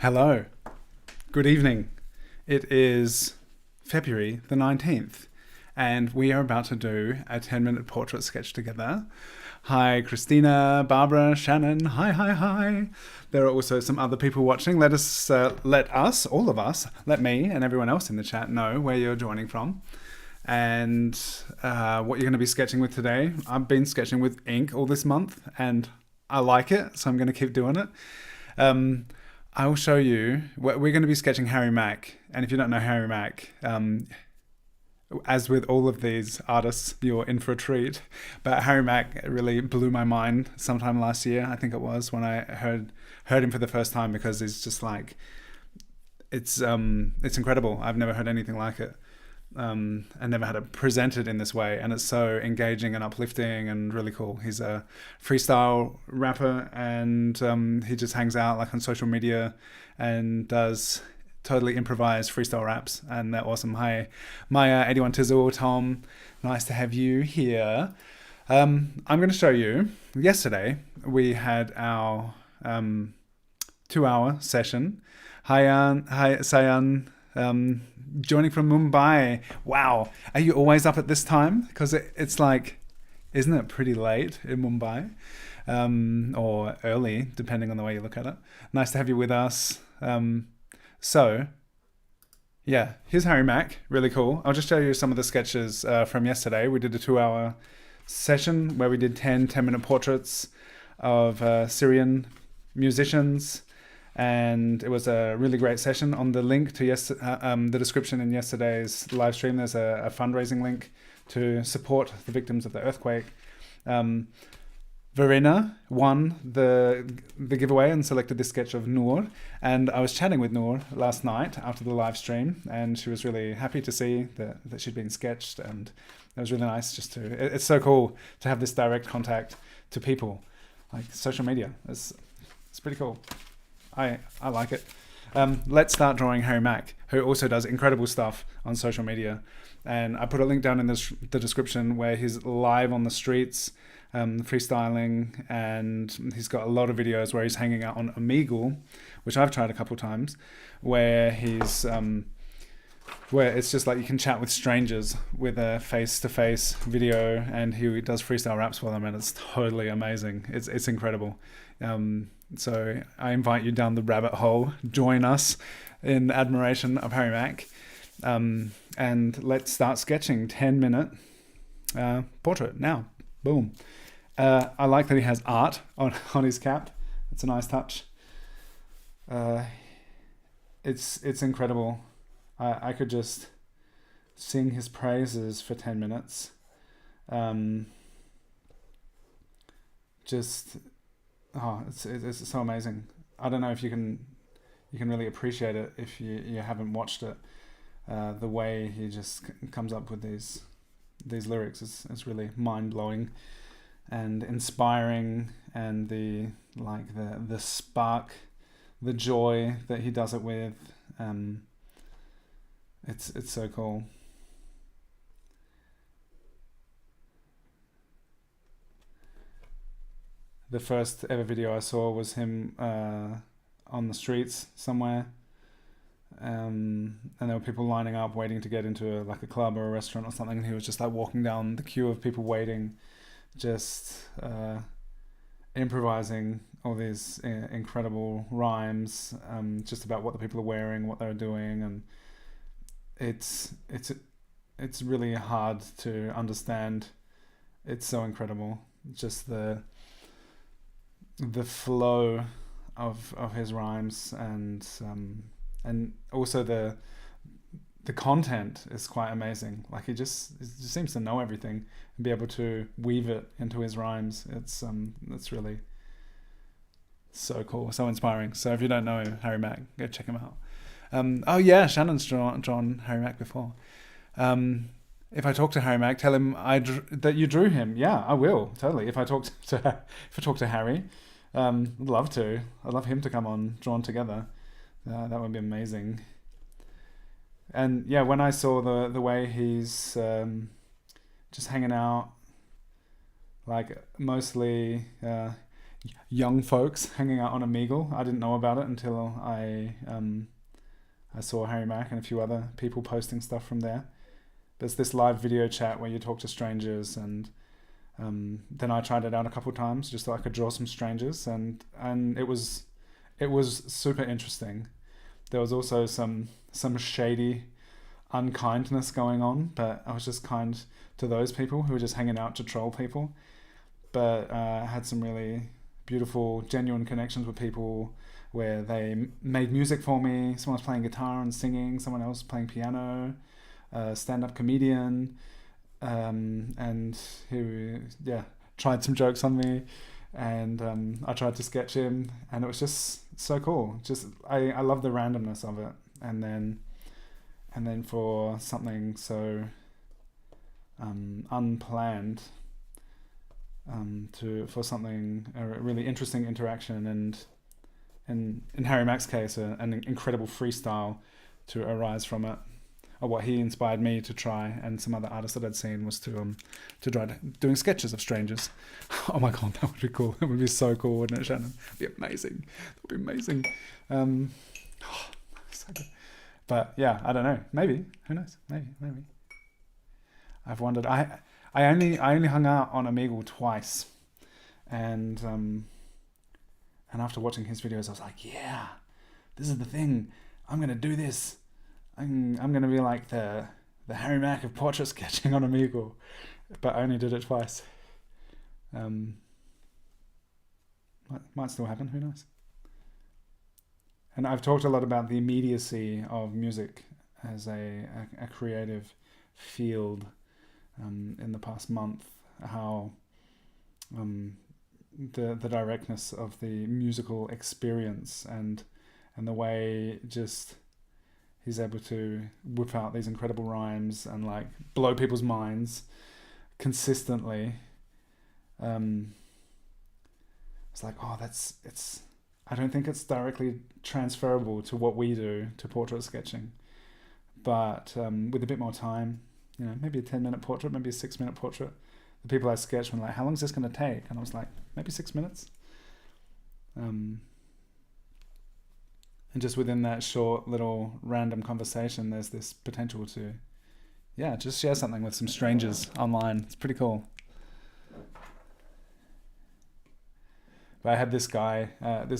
Hello. Good evening. It is February the 19th, and we are about to do a 10-minute portrait sketch together. Hi, Christina, Barbara, Shannon. Hi, hi, hi. There are also some other people watching. Let me and everyone else in the chat know where you're joining from and what you're going to be sketching with today. I've been sketching with ink all this month, and I like it, so I'm going to keep doing it. I will show you. We're going to be sketching Harry Mack, and if you don't know Harry Mack, as with all of these artists, you're in for a treat. But Harry Mack really blew my mind sometime last year, I think it was, when I heard him for the first time, because he's just like, it's incredible. I've never heard anything like it. I never had it presented in this way, and it's so engaging and uplifting and really cool. He's a freestyle rapper, and he just hangs out like on social media and does totally improvised freestyle raps, and they're awesome. Hi, Maya, 81 Tizzle, Tom, nice to have you here. I'm going to show you. Yesterday we had our 2-hour session. Hi, Sayan. Joining from Mumbai. Wow. Are you always up at this time? Because it's like, isn't it pretty late in Mumbai? Or early, depending on the way you look at it. Nice to have you with us. So, yeah, here's Harry Mack. Really cool. I'll just show you some of the sketches from yesterday. We did a 2-hour session where we did 10-minute portraits of Syrian musicians. And it was a really great session. On the link to the description in yesterday's live stream, there's a fundraising link to support the victims of the earthquake. Verena won the giveaway and selected this sketch of Noor. And I was chatting with Noor last night after the live stream, and she was really happy to see that she'd been sketched. And it was really nice just to... It's so cool to have this direct contact to people. Like social media. It's pretty cool. I like it. Let's start drawing Harry Mack, who also does incredible stuff on social media. And I put a link down in the description where he's live on the streets, freestyling, and he's got a lot of videos where he's hanging out on Omegle, which I've tried a couple times, where he's where it's just like you can chat with strangers with a face-to-face video, and he does freestyle raps for them, and it's totally amazing. It's incredible. So I invite you down the rabbit hole. Join us in admiration of Harry Mack. And let's start sketching. 10-minute portrait now. Boom. I like that he has art on his cap. It's a nice touch. It's incredible. I could just sing his praises for 10 minutes. It's so amazing. I don't know if you can really appreciate it if you haven't watched it. The way he just comes up with these lyrics is really mind blowing and inspiring, and the spark, the joy that he does it with. It's so cool. The first ever video I saw was him on the streets somewhere, and there were people lining up waiting to get into a club or a restaurant or something, and he was just like walking down the queue of people waiting, just improvising all these incredible rhymes, just about what the people are wearing, what they're doing, and it's really hard to understand. It's so incredible, just the flow of his rhymes, and also the content is quite amazing. Like he just seems to know everything and be able to weave it into his rhymes. It's really so cool, so inspiring. So if you don't know Harry Mack, go check him out. Oh yeah, Shannon's drawn Harry Mack before. If I talk to Harry Mack, tell him that you drew him. Yeah, I will, totally. If I talk to Harry, I'd love to. I'd love him to come on Drawn Together. That would be amazing. And yeah, when I saw the way he's just hanging out, like mostly young folks hanging out on Omegle. I didn't know about it until I saw Harry Mack and a few other people posting stuff from there. There's this live video chat where you talk to strangers, and then I tried it out a couple of times just so I could draw some strangers, and it was super interesting. There was also some shady unkindness going on, but I was just kind to those people who were just hanging out to troll people. But I had some really beautiful, genuine connections with people where they made music for me. Someone was playing guitar and singing, someone else playing piano, a stand-up comedian, and who tried some jokes on me, and I tried to sketch him, and it was just so cool. Just I love the randomness of it, and then for something so unplanned, for something a really interesting interaction, and in Harry Mack's case, an incredible freestyle to arise from it. Or what he inspired me to try, and some other artists that I'd seen, was to try doing sketches of strangers. Oh my god, that would be cool. That would be so cool, wouldn't it, Shannon? It'd be amazing. That would be amazing. So good. But yeah, I don't know. Maybe. Who knows? Maybe. I've wondered. I only hung out on Omegle twice, and after watching his videos, I was like, yeah, this is the thing. I'm gonna do this. I'm gonna be like the Harry Mack of portrait sketching on Omegle, but I only did it twice. Might still happen. Who knows? And I've talked a lot about the immediacy of music as a creative field in the past month. How the directness of the musical experience, and the way just he's able to whip out these incredible rhymes and like blow people's minds consistently. It's like, it's I don't think it's directly transferable to what we do to portrait sketching, but with a bit more time, maybe a 10-minute portrait, maybe a 6-minute portrait. The people I sketched were like, how long is this going to take? And I was like, maybe 6 minutes. And just within that short little random conversation, there's this potential to, just share something with some strangers online. It's pretty cool. But I had this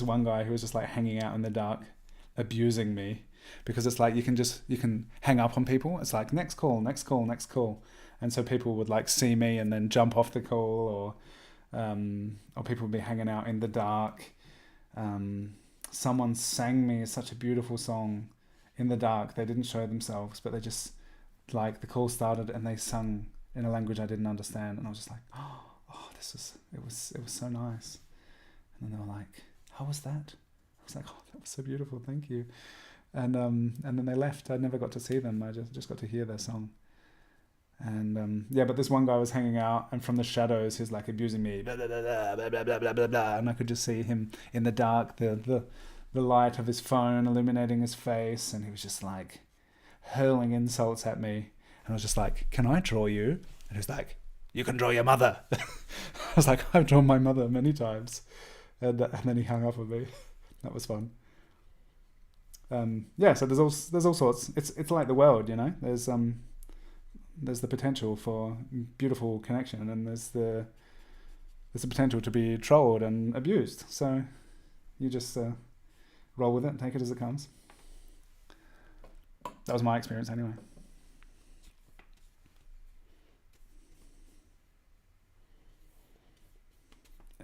one guy who was just like hanging out in the dark, abusing me, because it's like you can hang up on people. It's like next call, and so people would like see me and then jump off the call, or people would be hanging out in the dark. Someone sang me such a beautiful song in the dark. They didn't show themselves, but they just, like, the call started and they sung in a language I didn't understand, and I was just like, it was so nice. And then they were like, how was that? I was like, that was so beautiful, thank you. And then they left. I never got to see them. I just got to hear their song. And but this one guy was hanging out, and from the shadows he's like abusing me, blah, blah, blah, blah, blah, blah, blah, blah, blah, and I could just see him in the dark, the light of his phone illuminating his face, and he was just like hurling insults at me, and I was just like, can I draw you? And he was like, you can draw your mother. I was like, I've drawn my mother many times. And then he hung up on me. That was fun. So there's all sorts. It's like the world, There's the potential for beautiful connection, and there's the potential to be trolled and abused. So you just roll with it and take it as it comes. That was my experience anyway.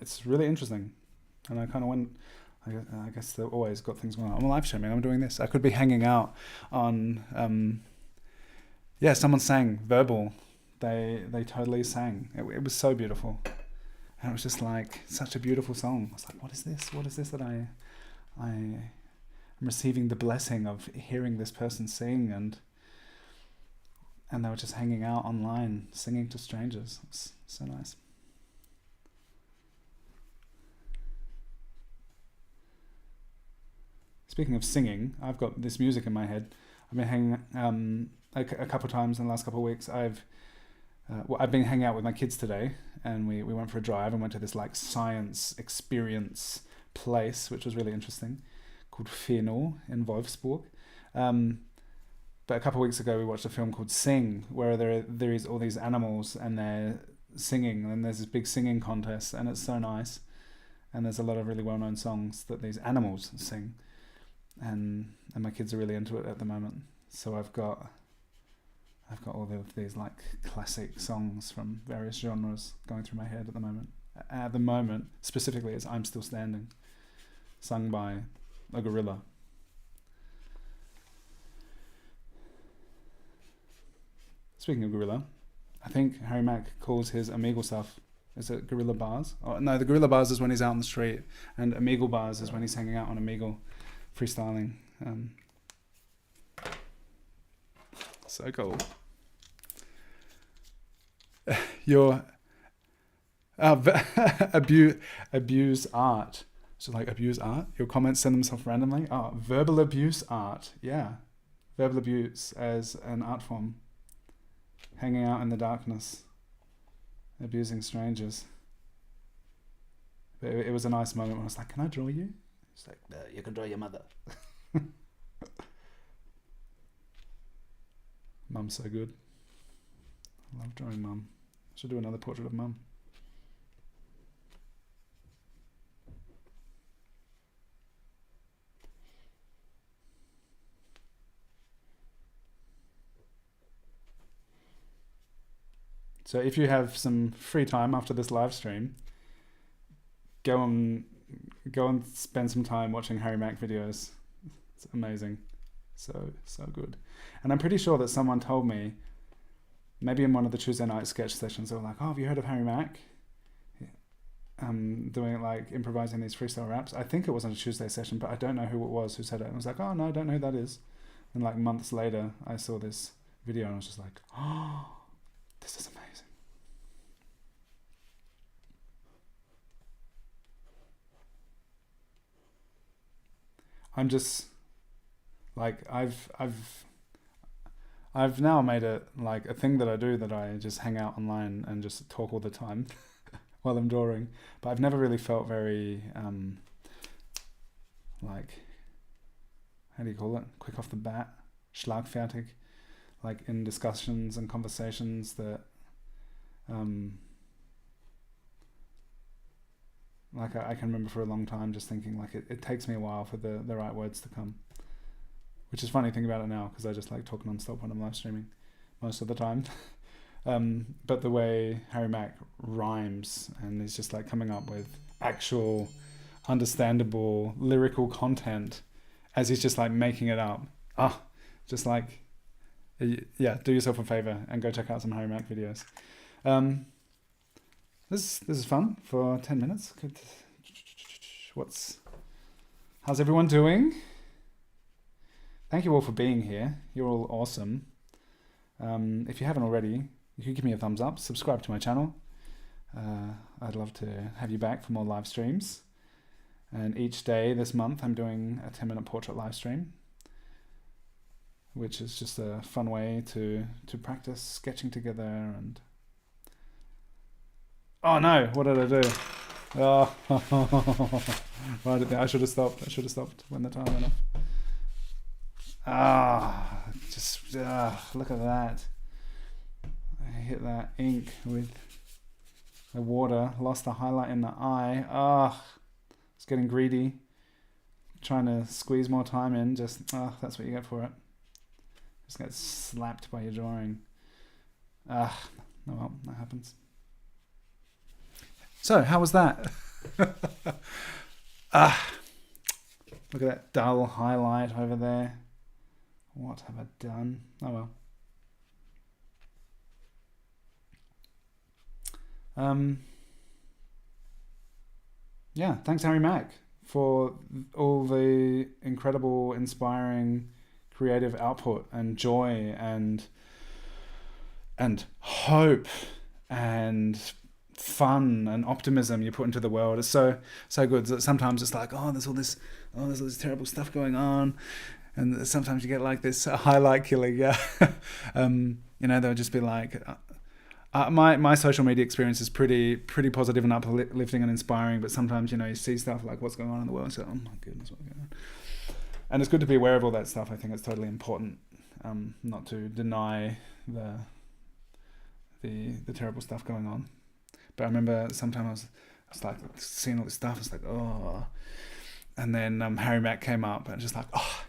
It's really interesting, and I kind of went. I guess they've always got things going on. I'm live streaming. I'm doing this. I could be hanging out on. Someone sang verbal. They totally sang. It was so beautiful, and it was just like such a beautiful song. I was like, what is this? What is this that I am receiving the blessing of hearing this person sing, and they were just hanging out online singing to strangers. It was so nice. Speaking of singing, I've got this music in my head. I've been hanging a couple of times in the last couple of weeks. I've well, I've been hanging out with my kids today, and we went for a drive and went to this like science experience place, which was really interesting, called Fenor in Wolfsburg. But a couple of weeks ago, we watched a film called Sing, where there is all these animals and they're singing, and there's this big singing contest, and it's so nice. And there's a lot of really well-known songs that these animals sing, and my kids are really into it at the moment. So I've got all of these like classic songs from various genres going through my head at the moment. At the moment, specifically, it's "I'm Still Standing," sung by a gorilla. Speaking of gorilla, I think Harry Mack calls his Omegle stuff, is it gorilla bars? Oh, no, the gorilla bars is when he's out on the street, and Omegle bars is when he's hanging out on Omegle, freestyling. So cool. Your abuse art. So like abuse art? Your comments send themselves randomly? Oh, verbal abuse art. Yeah. Verbal abuse as an art form. Hanging out in the darkness. Abusing strangers. But it was a nice moment when I was like, can I draw you? It's like, no, you can draw your mother. Mum's so good. I love drawing Mum. I should do another portrait of Mum. So if you have some free time after this live stream, go and spend some time watching Harry Mack videos. It's amazing. So good. And I'm pretty sure that someone told me, maybe in one of the Tuesday night sketch sessions, they were like, oh, have you heard of Harry Mack? Doing like improvising these freestyle raps. I think it was on a Tuesday session, but I don't know who it was who said it. And I was like, oh no, I don't know who that is. And like months later, I saw this video and I was just like, oh, this is amazing. I'm just like I've now made it like a thing that I do, that I just hang out online and just talk all the time while I'm drawing. But I've never really felt very like, how do you call it? Quick off the bat, schlagfertig, like in discussions and conversations that like I can remember for a long time just thinking like it takes me a while for the right words to come, which is funny thinking about it now, because I just like talk non-stop when I'm live streaming most of the time. But the way Harry Mack rhymes, and he's just like coming up with actual understandable lyrical content as he's just like making it up. Just like, yeah, do yourself a favor and go check out some Harry Mack videos. This is fun for 10 minutes. Good. How's everyone doing? Thank you all for being here. You're all awesome. If you haven't already, you can give me a thumbs up, subscribe to my channel. I'd love to have you back for more live streams. And each day this month, I'm doing a 10-minute portrait live stream, which is just a fun way to practice sketching together. And oh no, what did I do? Oh, I should have stopped. I should have stopped when the time went off. Look at that. I hit that ink with the water, lost the highlight in the eye. It's getting greedy. Trying to squeeze more time in, that's what you get for it. Just get slapped by your drawing. Oh well, that happens. So, how was that? Look at that dull highlight over there. What have I done? Oh well. Yeah, thanks Harry Mack for all the incredible, inspiring, creative output and joy and hope and fun and optimism you put into the world. It's so good that sometimes it's like, there's all this terrible stuff going on, and sometimes you get like this highlight killing. Yeah. They'll just be like, my social media experience is pretty positive and uplifting and inspiring. But sometimes, you know, you see stuff like what's going on in the world, and so, oh my goodness, what's going on? And it's good to be aware of all that stuff. I think it's totally important, not to deny the terrible stuff going on. But I remember sometimes I was like seeing all this stuff. It's like, oh, and then Harry Mack came up and just like, oh,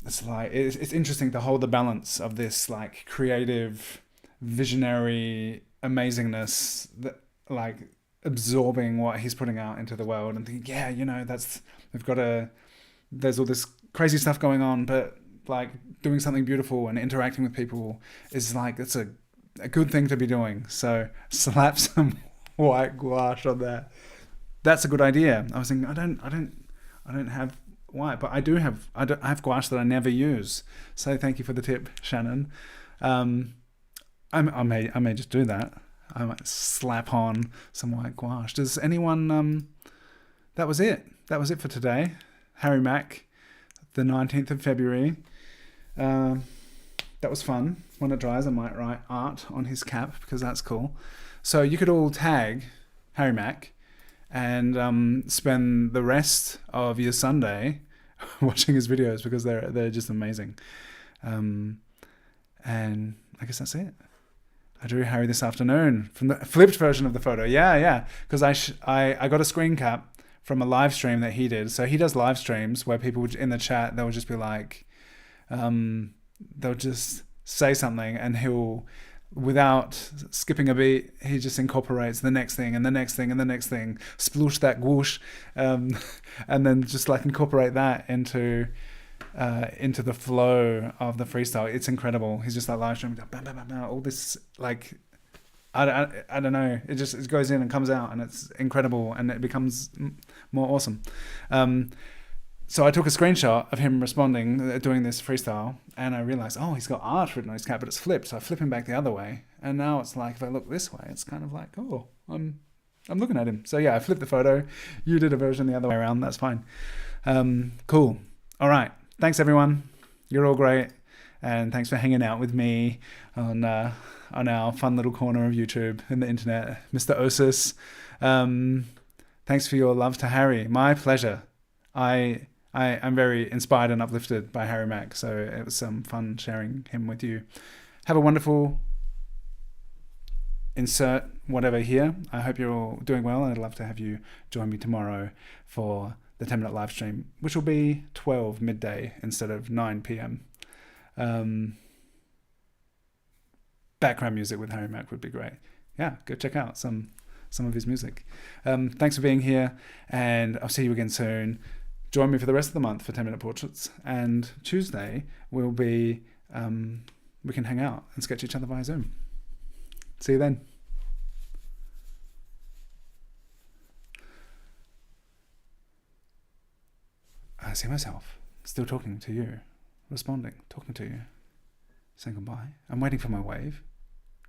it's like it's interesting to hold the balance of this like creative, visionary amazingness that like absorbing what he's putting out into the world and thinking, yeah, you know, there's all this crazy stuff going on, but like doing something beautiful and interacting with people is like, it's a good thing to be doing. So slap some white gouache on that. That's a good idea. I was thinking, I don't have white, but I have gouache that I never use. So thank you for the tip, Shannon. I may just do that. I might slap on some white gouache. Does anyone? That was it. That was it for today. Harry Mack, the 19th of February. That was fun. When it dries, I might write art on his cap because that's cool. So you could all tag Harry Mack and spend the rest of your Sunday watching his videos because they're just amazing. And I guess that's it. I drew Harry this afternoon from the flipped version of the photo. Yeah. Because I got a screen cap from a live stream that he did. So he does live streams where people in the chat, they'll just be like, they'll just say something and he'll, without skipping a beat, he just incorporates the next thing and the next thing and the next thing, sploosh that whoosh, and then just like incorporate that into the flow of the freestyle. It's incredible. He's just like live streaming, bam, bam, bam, bam, all this like, I don't know. It goes in and comes out and it's incredible and it becomes more awesome. So I took a screenshot of him responding, doing this freestyle, and I realized, oh, he's got art written on his cap, but it's flipped. So I flip him back the other way, and now it's like if I look this way, it's kind of like, oh, I'm looking at him. So yeah, I flipped the photo. You did a version the other way around. That's fine. Cool. All right. Thanks everyone. You're all great, and thanks for hanging out with me on our fun little corner of YouTube and the internet, Mr. Osis. Thanks for your love to Harry. My pleasure. I'm very inspired and uplifted by Harry Mack, so it was some fun sharing him with you. Have a wonderful insert whatever here. I hope you're all doing well, and I'd love to have you join me tomorrow for the 10-minute live stream, which will be 12 midday instead of 9 p.m. Background music with Harry Mack would be great. Yeah, go check out some of his music. Thanks for being here, and I'll see you again soon. Join me for the rest of the month for 10-minute portraits, and Tuesday will be we can hang out and sketch each other via Zoom. See you then. I see myself still talking to you, responding, talking to you, saying goodbye. I'm waiting for my wave,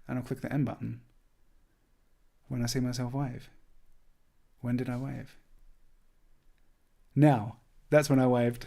and I'll click the end button when I see myself wave. When did I wave? Now, that's when I waved.